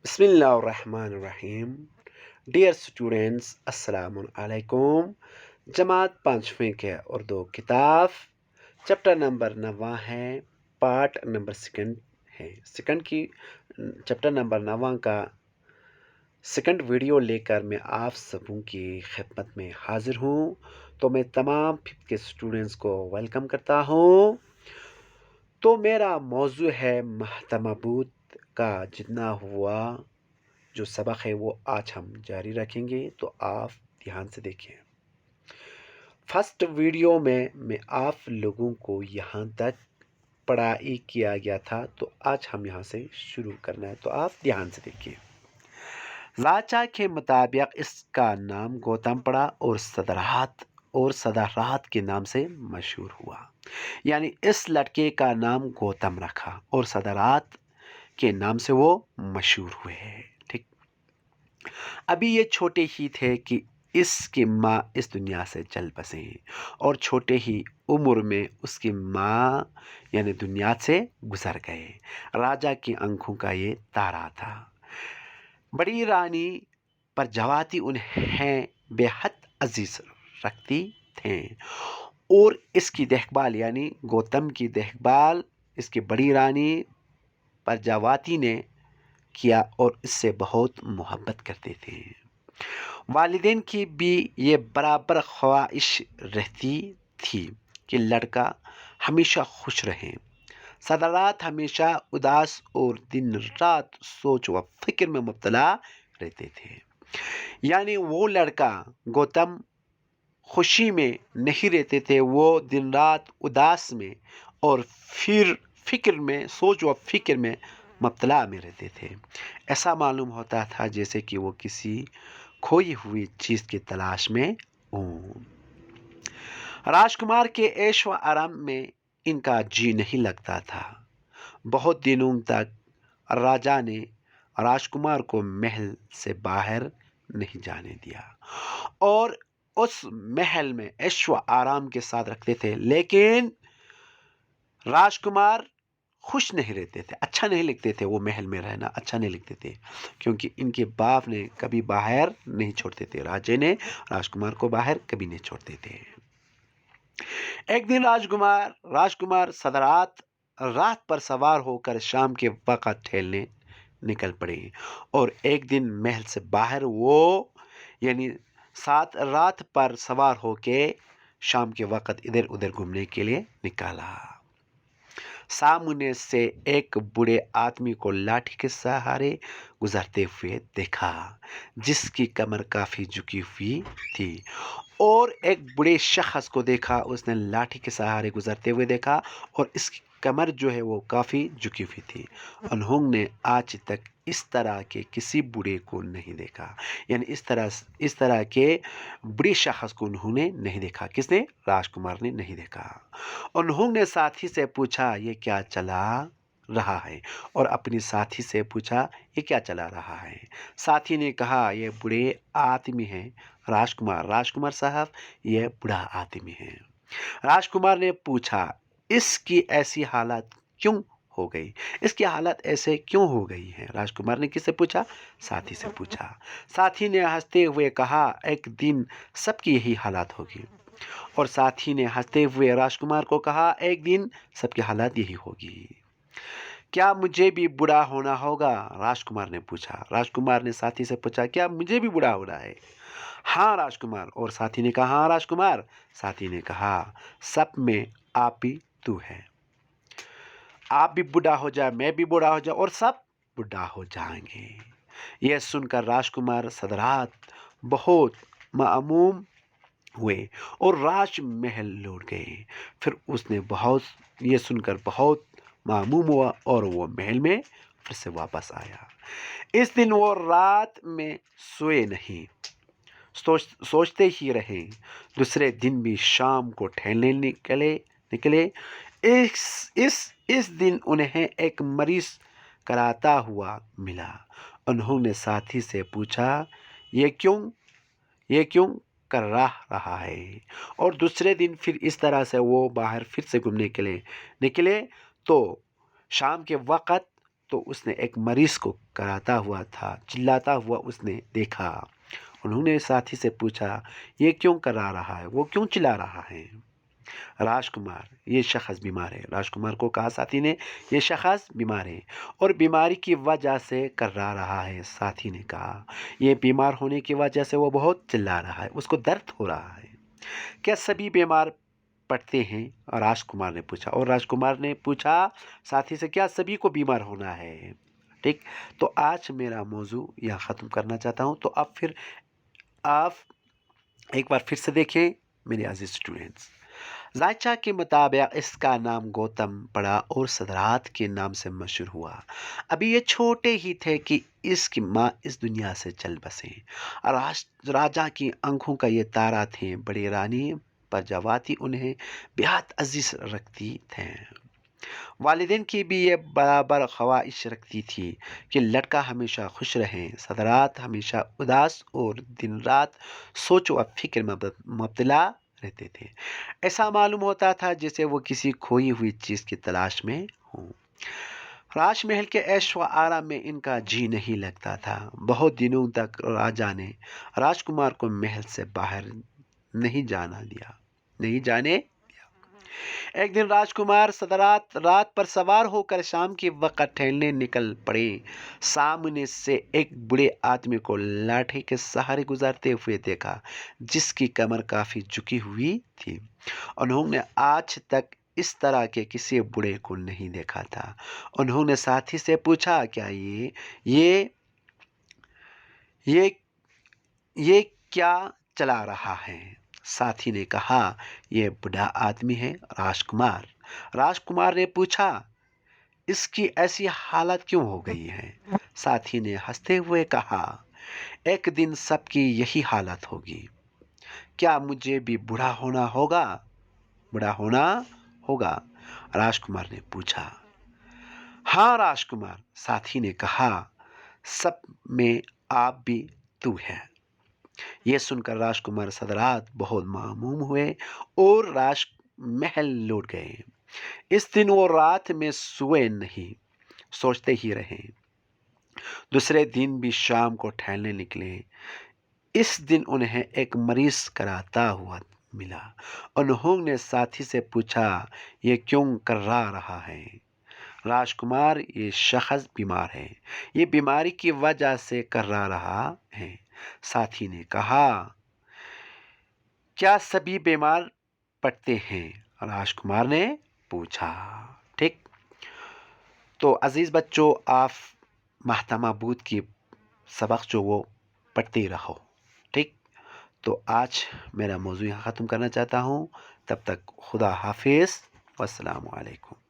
बिस्मिल्लाहिर्रहमानिर्रहीम। Dear students, अस्सलाम वालेकुम। जमात पाँचवीं के उर्दू किताब चैप्टर नंबर 9 है, पार्ट नंबर सेकंड है। सेकंड की चैप्टर नंबर 9 का सेकंड वीडियो लेकर मैं आप सबों की खिदमत में हाजिर हूँ। तो मैं तमाम फिफ्थ के स्टूडेंट्स को वेलकम करता हूँ। तो मेरा मौजू है महतमबूत का जितना हुआ जो सबक है वो आज हम जारी रखेंगे, तो आप ध्यान से देखें। फर्स्ट वीडियो में मैं आप लोगों को यहाँ तक पढ़ाई किया गया था, तो आज हम यहाँ से शुरू करना है, तो आप ध्यान से देखिए। लाचा के मुताबिक इसका नाम गौतम पड़ा और सदारात के नाम से मशहूर हुआ। यानी इस लड़के का नाम गौतम रखा और सदारात के नाम से वो मशहूर हुए हैं। ठीक, अभी ये छोटे ही थे कि इसकी माँ इस दुनिया से चल बसे और छोटे ही उम्र में उसकी माँ यानी दुनिया से गुजर गए। राजा की आंखों का ये तारा था। बड़ी रानी प्रजावती उन्हें बेहद अजीज रखती थे और इसकी देखभाल यानी गौतम की देखभाल इसकी बड़ी रानी प्रजावती ने किया और इससे बहुत मोहब्बत करते थे। वालिदैन की भी ये बराबर ख्वाहिश रहती थी कि लड़का हमेशा खुश रहे। सदारात हमेशा उदास और दिन रात सोच व फिक्र में मुब्तला रहते थे। यानी वो लड़का गौतम खुशी में नहीं रहते थे, वो दिन रात उदास में और फिर फिक्र में सोच व फिक्र में मुब्तला में रहते थे। ऐसा मालूम होता था जैसे कि वो किसी खोई हुई चीज की तलाश में हूँ। राजकुमार के ऐश व आराम में इनका जी नहीं लगता था। बहुत दिनों तक राजा ने राजकुमार को महल से बाहर नहीं जाने दिया और उस महल में ऐश व आराम के साथ रखते थे, लेकिन राजकुमार खुश नहीं रहते थे, अच्छा नहीं लगते थे। वो महल में रहना अच्छा नहीं लगते थे क्योंकि इनके बाप ने कभी बाहर नहीं छोड़ते थे। राजे ने राजकुमार को बाहर कभी नहीं छोड़ते थे। एक दिन राजकुमार सदरात रात पर सवार होकर शाम के वक्त टहलने निकल पड़े और एक दिन महल से बाहर वो यानी सात रात पर सवार होके शाम के वक्त इधर उधर घूमने के लिए निकाला। सामने से एक बूढ़े आदमी को लाठी के सहारे गुजरते हुए देखा, जिसकी कमर काफी झुकी हुई थी। और एक बूढ़े शख्स को देखा, उसने लाठी के सहारे गुजरते हुए देखा और इसकी कमर जो है वो काफी झुकी हुई थी। उन्होंने आज तक इस तरह के किसी बूढ़े को नहीं देखा, यानी इस तरह के बूढ़े शख्स को उन्होंने नहीं देखा। किसने? राजकुमार ने नहीं देखा। उन्होंने साथी से पूछा ये क्या चला रहा है, और अपनी साथी से पूछा ये क्या चला रहा है। साथी ने कहा ये बूढ़े आदमी है राजकुमार साहब, ये बूढ़ा आदमी है। राजकुमार ने पूछा इसकी ऐसी हालत क्यों हो गई, इसकी हालत ऐसे क्यों हो गई है। राजकुमार ने किससे पूछा? साथी से पूछा। साथी ने हंसते हुए कहा एक दिन सबकी यही हालत होगी। और साथी ने हंसते हुए राजकुमार को कहा एक दिन सबकी हालत यही होगी। क्या मुझे भी बूढ़ा होना होगा? राजकुमार ने पूछा। राजकुमार ने साथी से पूछा क्या मुझे भी बूढ़ा होना है? हाँ राजकुमार। और साथी ने कहा हाँ राजकुमार। साथी ने कहा सब में आप ही तू है, आप भी बूढ़ा हो जाए, मैं भी बूढ़ा हो जाए और सब बूढ़ा हो जाएंगे। यह सुनकर राजकुमार सदरात बहुत मामूम हुए और राजमहल लौट गए। फिर उसने बहुत ये सुनकर बहुत मामूम हुआ और वो महल में फिर से वापस आया। इस दिन वो रात में सोए नहीं, सोचते ही रहे। दूसरे दिन भी शाम को टहलने निकले। इस दिन उन्हें एक मरीज कराता हुआ मिला। उन्होंने साथी से पूछा ये क्यों कर रहा है। और दूसरे दिन फिर इस तरह से वो बाहर फिर से घूमने के लिए निकले। तो शाम के वक़्त तो उसने एक मरीज को कराता हुआ था, चिल्लाता हुआ उसने देखा। उन्होंने साथी से पूछा, ये क्यों करा रहा है, वो क्यों चिल्ला रहा है? राजकुमार, ये शख्स बीमार है। राजकुमार को कहा साथी ने, ये शख्स बीमार है और बीमारी की वजह से कर्रा रहा है। साथी ने कहा, ये बीमार होने की वजह से वो बहुत चिल्ला रहा है, उसको दर्द हो रहा है। क्या सभी बीमार पड़ते हैं? राजकुमार ने पूछा। और राजकुमार ने पूछा साथी से, क्या सभी को बीमार होना है? ठीक। तो आज मेरा मौजू यहाँ ख़त्म करना चाहता हूँ। तो अब फिर आप एक बार फिर से देखें मेरे अजीज स्टूडेंट्स। जायचा के मुताबिक इसका नाम गौतम पड़ा और सदरात के नाम से मशहूर हुआ। अभी ये छोटे ही थे कि इसकी माँ इस दुनिया से चल बसे। राजा की आंखों का ये तारा थे। बड़ी रानी प्रजावती उन्हें बेहद अजीज रखती थे। वालिदैन की भी ये बराबर ख्वाहिश रखती थी कि लड़का हमेशा खुश रहे। सदरात हमेशा उदास और दिन रात सोच व फिक्र में मुब्तला रहते थे। ऐसा मालूम होता था जैसे वो किसी खोई हुई चीज की तलाश में हो। राजमहल के ऐश व आराम में इनका जी नहीं लगता था। बहुत दिनों तक राजा ने राजकुमार को महल से बाहर नहीं जाने। एक दिन राजकुमार सदरात रात पर सवार होकर शाम के वक्त टहलने निकल पड़े। सामने से एक बूढ़े आदमी को लाठी के सहारे गुजरते हुए देखा, जिसकी कमर काफी झुकी हुई थी। उन्होंने आज तक इस तरह के किसी बूढ़े को नहीं देखा था। उन्होंने साथी से पूछा, क्या ये ये क्या चला रहा है? साथी ने कहा, यह बूढ़ा आदमी है राजकुमार। राजकुमार ने पूछा, इसकी ऐसी हालत क्यों हो गई है? साथी ने हंसते हुए कहा, एक दिन सबकी यही हालत होगी। क्या मुझे भी बूढ़ा होना होगा? राजकुमार ने पूछा। हाँ राजकुमार, साथी ने कहा, सब में आप भी तू है। यह सुनकर राजकुमार सदरात बहुत मामूम हुए और राजमहल लौट गए। इस दिन वो रात में सोए नहीं, सोचते ही रहे। दूसरे दिन भी शाम को टहलने निकले। इस दिन उन्हें एक मरीज कराता हुआ मिला। उन्होंने साथी से पूछा, ये क्यों कर्रा रहा है? राजकुमार, ये शख्स बीमार है, ये बीमारी की वजह से कर्रा रहा है। साथी ने कहा, क्या सभी बीमार पड़ते हैं? राजकुमार ने पूछा। ठीक। तो अजीज बच्चों, आप महतमा बूत की सबक जो वो पढ़ते रहो। ठीक। तो आज मेरा मौजू यहाँ ख़त्म करना चाहता हूँ। तब तक खुदा हाफिज़, वस्सलामु अलैकुम।